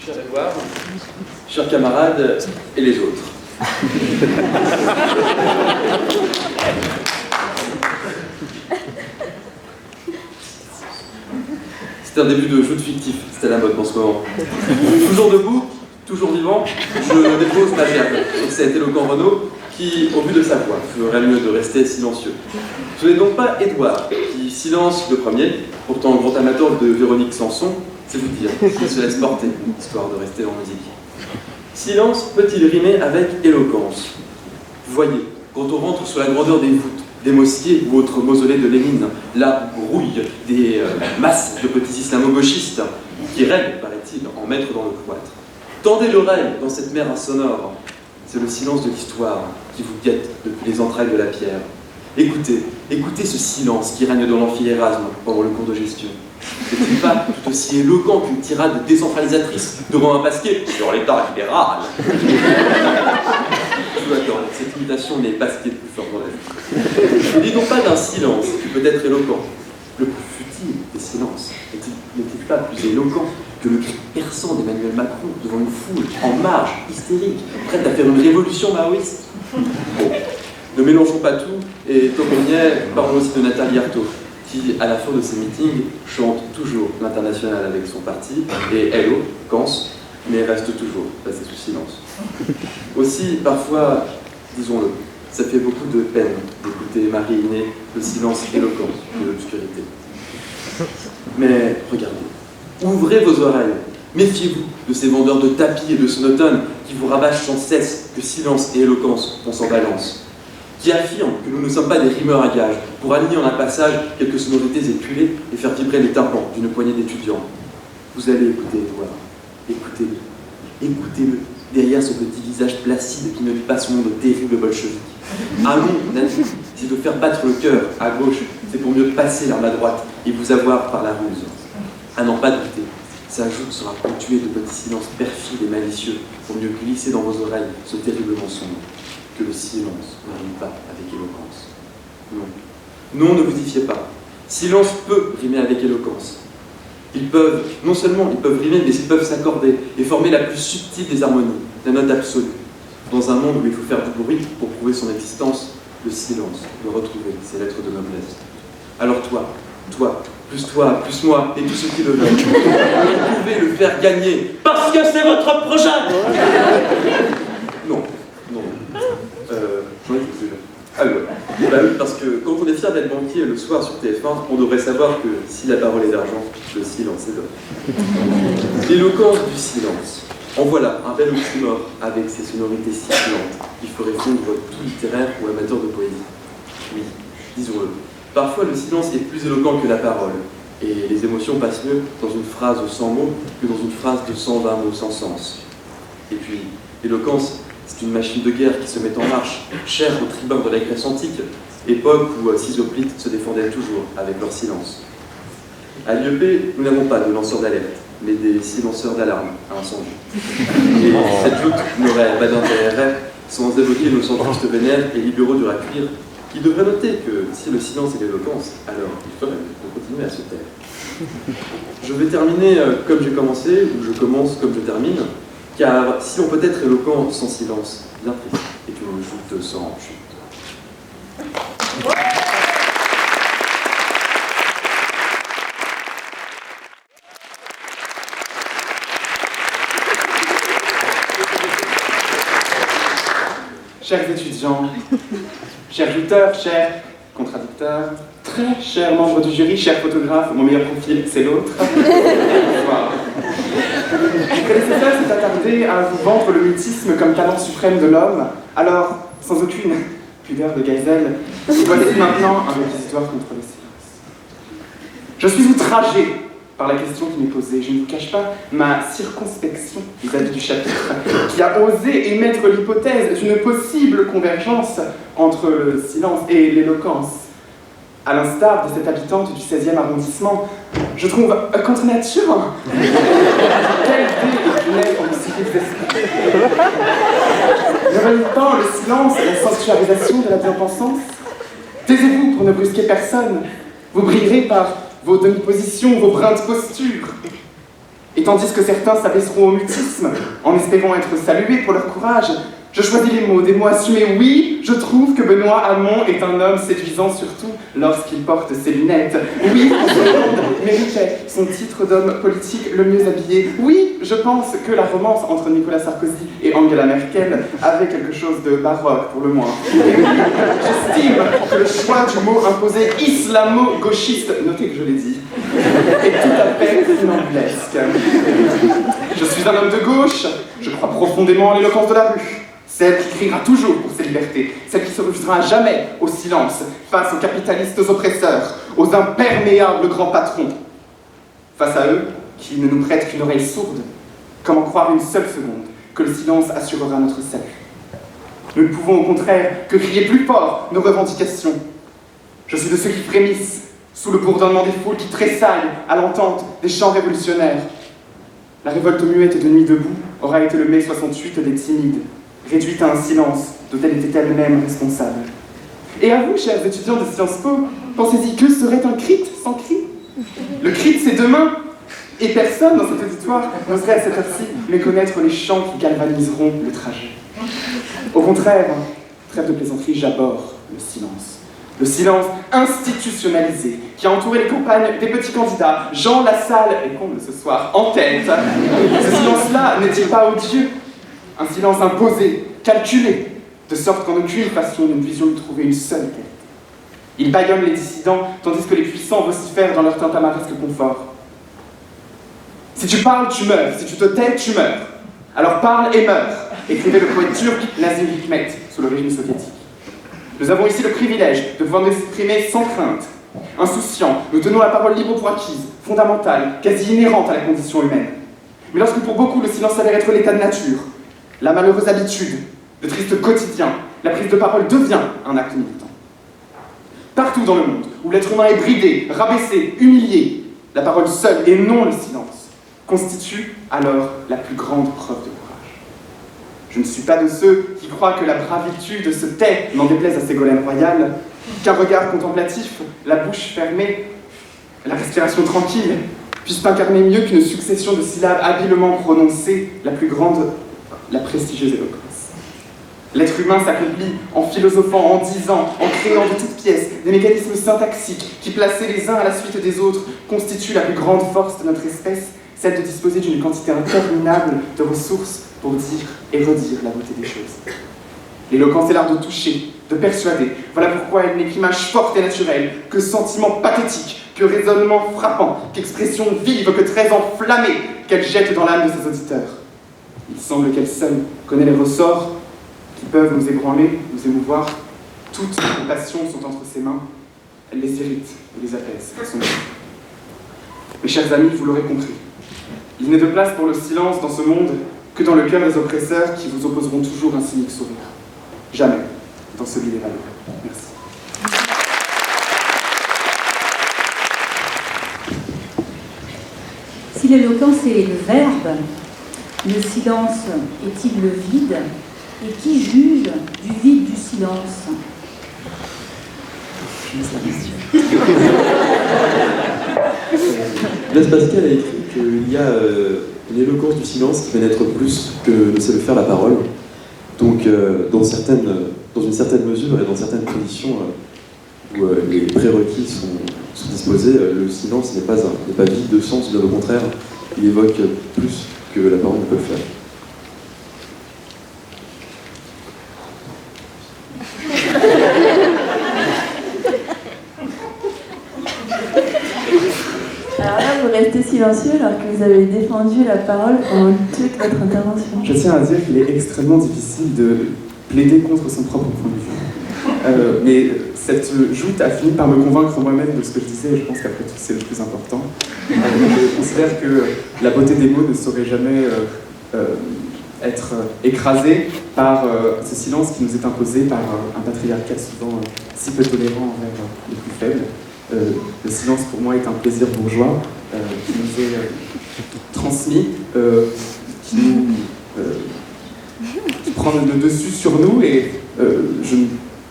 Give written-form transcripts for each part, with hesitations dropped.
cher Edouard, chers camarades et les autres. C'est un début de jeu de fictif, c'était la mode en ce moment. Toujours debout, toujours vivant, je dépose ma gerbe sur cet éloquent Renaud qui, au vu de sa voix, ferait mieux de rester silencieux. Ce n'est donc pas Édouard qui silence le premier, pourtant grand amateur de Véronique Sanson, c'est vous dire qu'il se laisse porter, histoire de rester en musique. Silence peut-il rimer avec éloquence? Voyez, quand on rentre sur la grandeur des voûtes, des mosquées ou autres mausolées de Lénine, là où grouillent des masses de petits islamo-gauchistes qui règnent, paraît-il, en maître dans le cloître. Tendez l'oreille dans cette mer insonore. C'est le silence de l'histoire qui vous guette depuis les entrailles de la pierre. Écoutez, écoutez ce silence qui règne dans l'amphi-Erasme pendant le cours de gestion. N'est-il pas tout aussi éloquent qu'une tirade décentralisatrice devant un pasquier sur l'État libéral? Je vous accorde, cette imitation n'est pas ce qui est le plus fort dans la vie. Ne dis donc pas d'un silence qui peut être éloquent. Le plus futile des silences n'est-il pas plus éloquent que le cri perçant d'Emmanuel Macron devant une foule en marge, hystérique, prête à faire une révolution maoïste? Bon, ne mélangeons pas tout, et comme on y est, parlons aussi de Nathalie Arthaud, qui, à la fin de ses meetings, chante toujours l'international avec son parti, et hello, Kans, mais reste toujours passée sous silence. Aussi, parfois, disons-le, ça fait beaucoup de peine d'écouter Marie-Inée, le silence éloquent de l'obscurité. Mais regardez, ouvrez vos oreilles, méfiez-vous de ces vendeurs de tapis et de sonotones qui vous rabâchent sans cesse que silence et éloquence vont sans balance, qui affirment que nous ne sommes pas des rimeurs à gages pour aligner en un passage quelques sonorités éculées et faire vibrer les tympans d'une poignée d'étudiants. Vous allez écouter Édouard, écoutez-le, écoutez-le, derrière ce petit visage placide qui ne dit pas son nom de terrible bolchevique. Un nom, mon ami, c'est de faire battre le cœur à gauche, c'est pour mieux passer l'arme à droite et vous avoir par la ruse. À n'en pas douter, sa joute sera ponctuée de petits silences perfides et malicieux pour mieux glisser dans vos oreilles ce terrible mensonge, que le silence ne rime pas avec éloquence. Non. Non, ne vous y fiez pas. Silence peut rimer avec éloquence. Ils peuvent, non seulement ils peuvent rimer, mais ils peuvent s'accorder et former la plus subtile des harmonies, la note absolue. Dans un monde où il faut faire du bruit pour prouver son existence, le silence doit retrouver ses lettres de noblesse. Alors toi, plus moi, et tous ceux qui le veulent, vous pouvez le faire gagner, parce que c'est votre projet. Non. J'en ai plus. Alors, bah oui, parce que quand on est fier d'être banquier le soir sur TF1, on devrait savoir que si la parole est d'argent, le silence est d'or. L'éloquence du silence. En voilà un bel oxymore avec ses sonorités sifflantes qui ferait fondre tout littéraire ou amateur de poésie. Oui, disons-le. Parfois, le silence est plus éloquent que la parole, et les émotions passent mieux dans une phrase sans mots que dans une phrase de 120 mots sans sens. Et puis, l'éloquence, c'est une machine de guerre qui se met en marche, chère aux tribuns de la Grèce antique, époque où Sisyoplite se défendait toujours avec leur silence. À l'IEP, nous n'avons pas de lanceurs d'alerte, mais des silenceurs d'alarme à incendie. Et cette joute n'aurait pas d'intérêt sans évoquer nos centristes vénères et libéraux du cuir, qui devraient noter que si le silence est l'éloquence, alors il faudrait continuer à se taire. Je vais terminer comme j'ai commencé, ou je commence comme je termine, car si on peut être éloquent sans silence, bien triste, et que l'on joute sans chute. Chers étudiants, chers lutteurs, chers contradicteurs, très chers membres du jury, chers photographes, mon meilleur profil, c'est l'autre. Bonsoir. Vous connaissez ça, c'est attardé à vous vendre le mutisme comme talent suprême de l'homme. Alors, sans aucune pudeur de gazelle, voici maintenant un réquisitoire contre le silence. Je suis outragé par la question qui m'est posée. Je ne vous cache pas ma circonspection vis-à-vis du chapitre, qui a osé émettre l'hypothèse d'une possible convergence entre le silence et l'éloquence. À l'instar de cette habitante du 16e arrondissement, je trouve contre nature. Quelle idée est funeste en musique d'esprit. Ne valide pas le silence et la sanctuarisation de la bien-pensance? Taisez-vous pour ne brusquer personne. Vous brillerez par vos demi-positions, vos brins de posture. Et tandis que certains s'abaisseront au mutisme, en espérant être salués pour leur courage, je choisis les mots, des mots assumés. Oui, je trouve que Benoît Hamon est un homme séduisant, surtout lorsqu'il porte ses lunettes. Oui, François Hollande méritait son titre d'homme politique le mieux habillé. Oui, je pense que la romance entre Nicolas Sarkozy et Angela Merkel avait quelque chose de baroque, pour le moins. Et oui, j'estime que le choix du mot imposé islamo-gauchiste, notez que je l'ai dit, est tout à fait funambulesque. Je suis un homme de gauche, je crois profondément en l'éloquence de la rue. Celle qui criera toujours pour ses libertés, celle qui se refusera jamais au silence face aux capitalistes oppresseurs, aux imperméables grands patrons. Face à eux, qui ne nous prêtent qu'une oreille sourde, comment croire une seule seconde que le silence assurera notre salut? Nous ne pouvons au contraire que crier plus fort nos revendications. Je suis de ceux qui frémissent sous le bourdonnement des foules qui tressaillent à l'entente des chants révolutionnaires. La révolte muette de Nuit debout aura été le mai 68 des timides, réduite à un silence dont elle était elle-même responsable. Et à vous, chers étudiants de Sciences Po, pensez-y, que serait un crit sans cri? Le crit, c'est demain, et personne dans cet auditoire n'oserait à cette heure-ci méconnaître les chants qui galvaniseront le trajet. Au contraire, trêve de plaisanterie, j'abhorre le silence. Le silence institutionnalisé qui a entouré les campagnes des petits candidats, Jean Lassalle et comble ce soir, en tête. Ce silence-là n'est-il pas odieux? Un silence imposé, calculé, de sorte qu'en aucune façon nous ne puissions y trouver une seule quête. Il bâillonne les dissidents, tandis que les puissants vocifèrent dans leur tintamarresque confort. Si tu parles, tu meurs. Si tu te tais, tu meurs. Alors parle et meurs, écrivait le poète turc Nazım Hikmet sous le régime soviétique. Nous avons ici le privilège de pouvoir nous exprimer sans crainte. Insouciants, nous tenons la parole libre pour acquise, fondamentale, quasi inhérente à la condition humaine. Mais lorsque pour beaucoup le silence s'avère être l'état de nature, la malheureuse habitude, le triste quotidien, la prise de parole devient un acte militant. Partout dans le monde où l'être humain est bridé, rabaissé, humilié, la parole seule et non le silence constitue alors la plus grande preuve de courage. Je ne suis pas de ceux qui croient que la bravitude se tait, n'en déplaise à Ségolène Royal, qu'un regard contemplatif, la bouche fermée, la respiration tranquille, puissent incarner mieux qu'une succession de syllabes habilement prononcées, la plus grande, la prestigieuse éloquence. L'être humain s'accomplit en philosophant, en disant, en créant de toutes pièces des mécanismes syntaxiques qui, placés les uns à la suite des autres, constituent la plus grande force de notre espèce, celle de disposer d'une quantité interminable de ressources pour dire et redire la beauté des choses. L'éloquence est l'art de toucher, de persuader. Voilà pourquoi elle n'est qu'image forte et naturelle, que sentiment pathétique, que raisonnement frappant, qu'expression vive, que trait enflammé qu'elle jette dans l'âme de ses auditeurs. Il semble qu'elle seule connaît les ressorts qui peuvent nous ébranler, nous émouvoir. Toutes les passions sont entre ses mains. Elle les irrite et les apaise. Mes chers amis, vous l'aurez compris. Il n'est de place pour le silence dans ce monde que dans le cœur des oppresseurs qui vous opposeront toujours un cynique sourire. Jamais dans celui des valeurs. Merci. Si l'éloquence est le verbe, le silence est-il le vide? Et qui juge du vide du silence? Blaise Pascal a écrit qu'il y a une éloquence du silence qui va n'être plus que ne sait le faire la parole. Donc, dans une certaine mesure et dans certaines conditions où les prérequis sont disposés, le silence n'est pas vide de sens, bien au contraire, il évoque plus que la parole ne peut le faire. Alors là, vous restez silencieux alors que vous avez défendu la parole pendant toute votre intervention. Je tiens à dire qu'il est extrêmement difficile de plaider contre son propre point de vue. Mais cette joute a fini par me convaincre moi-même de ce que je disais, et je pense qu'après tout, c'est le plus important. Je considère que la beauté des mots ne saurait jamais être écrasée par ce silence qui nous est imposé par un patriarcat souvent si peu tolérant envers les plus faibles. Le silence pour moi est un plaisir bourgeois qui nous est transmis, qui prend le dessus sur nous, et je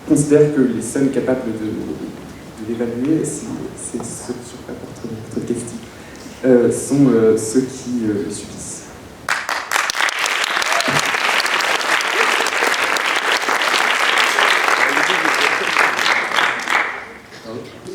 considère que les seuls capables de l'évaluer, c'est ceux sur quoi porte votre question. sont ceux qui le subissent.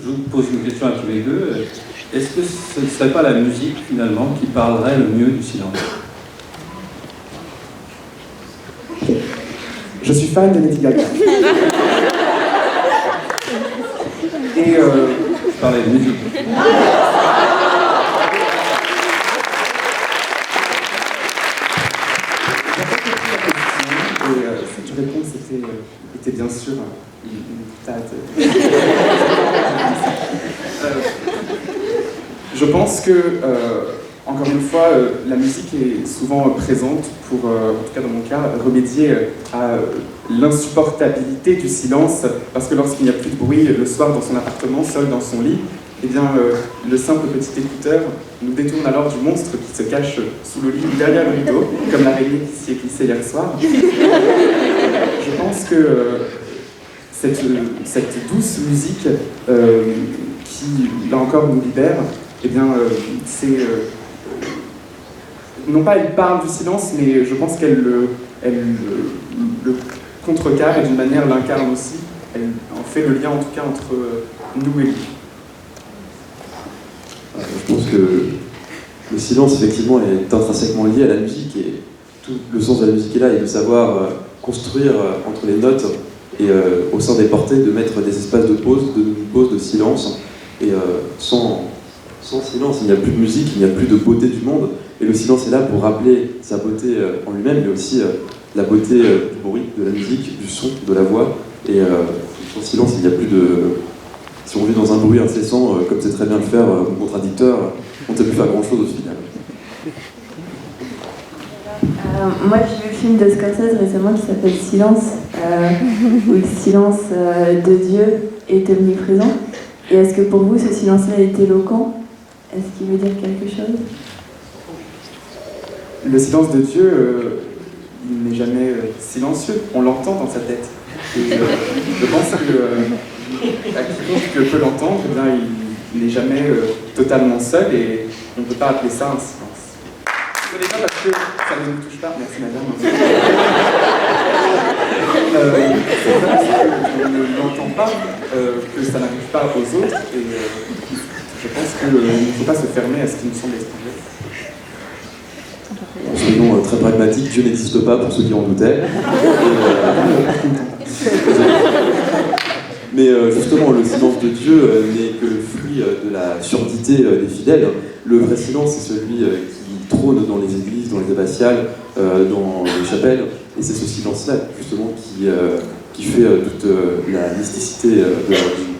Je vous pose une question à tous les deux. Est-ce que ce ne serait pas la musique, finalement, qui parlerait le mieux du silence? Je suis fan de Lady Gaga. Et Je parlais de musique. cette réponse était bien sûr une boutade. Je pense que, encore une fois, la musique est souvent présente pour, en tout cas dans mon cas, remédier à l'insupportabilité du silence, parce que lorsqu'il n'y a plus de bruit le soir dans son appartement, seul dans son lit, eh bien, le simple petit écouteur nous détourne alors du monstre qui se cache sous le lit ou derrière le rideau, comme l'araignée qui s'y est glissée hier soir. Je pense que cette douce musique qui, là encore, nous libère, eh bien, c'est... non pas elle parle du silence, mais je pense qu'elle le contrecarre et d'une manière l'incarne aussi. Elle en fait le lien, en tout cas, entre nous et lui. Je pense que le silence, effectivement, est intrinsèquement lié à la musique, et tout le sens de la musique est là, et de savoir construire entre les notes et au sein des portées, de mettre des espaces de pause, de silence, et sans silence, il n'y a plus de musique, il n'y a plus de beauté du monde, et le silence est là pour rappeler sa beauté en lui-même, mais aussi la beauté du bruit, de la musique, du son, de la voix, et sans silence, il n'y a plus de... Si on vit dans un bruit incessant, comme c'est très bien le faire, contradicteur, on ne sait plus faire grand-chose au final. Moi, j'ai vu le film de Scorsese récemment qui s'appelle Silence, où le silence de Dieu est omniprésent. Et est-ce que pour vous, ce silence-là est éloquent? Est-ce qu'il veut dire quelque chose? Le silence de Dieu, il n'est jamais silencieux, on l'entend dans sa tête. Et je pense que à quiconque peut l'entendre, eh bien, il n'est jamais totalement seul, et on ne peut pas appeler ça un silence. Désolé pas parce que ça ne nous touche pas. Merci madame. C'est vrai qu'on ne l'entend pas, que ça n'arrive pas aux autres, et je pense qu'il ne faut pas se fermer à ce qui nous semble étranger. Soyons très pragmatiques, Dieu n'existe pas pour ceux qui en doutaient. Mais justement, le silence de Dieu n'est que le fruit de la surdité des fidèles. Le vrai silence, c'est celui qui trône dans les églises, dans les abbatiales, dans les chapelles. Et c'est ce silence-là, justement, qui fait toute la mysticité de la religion.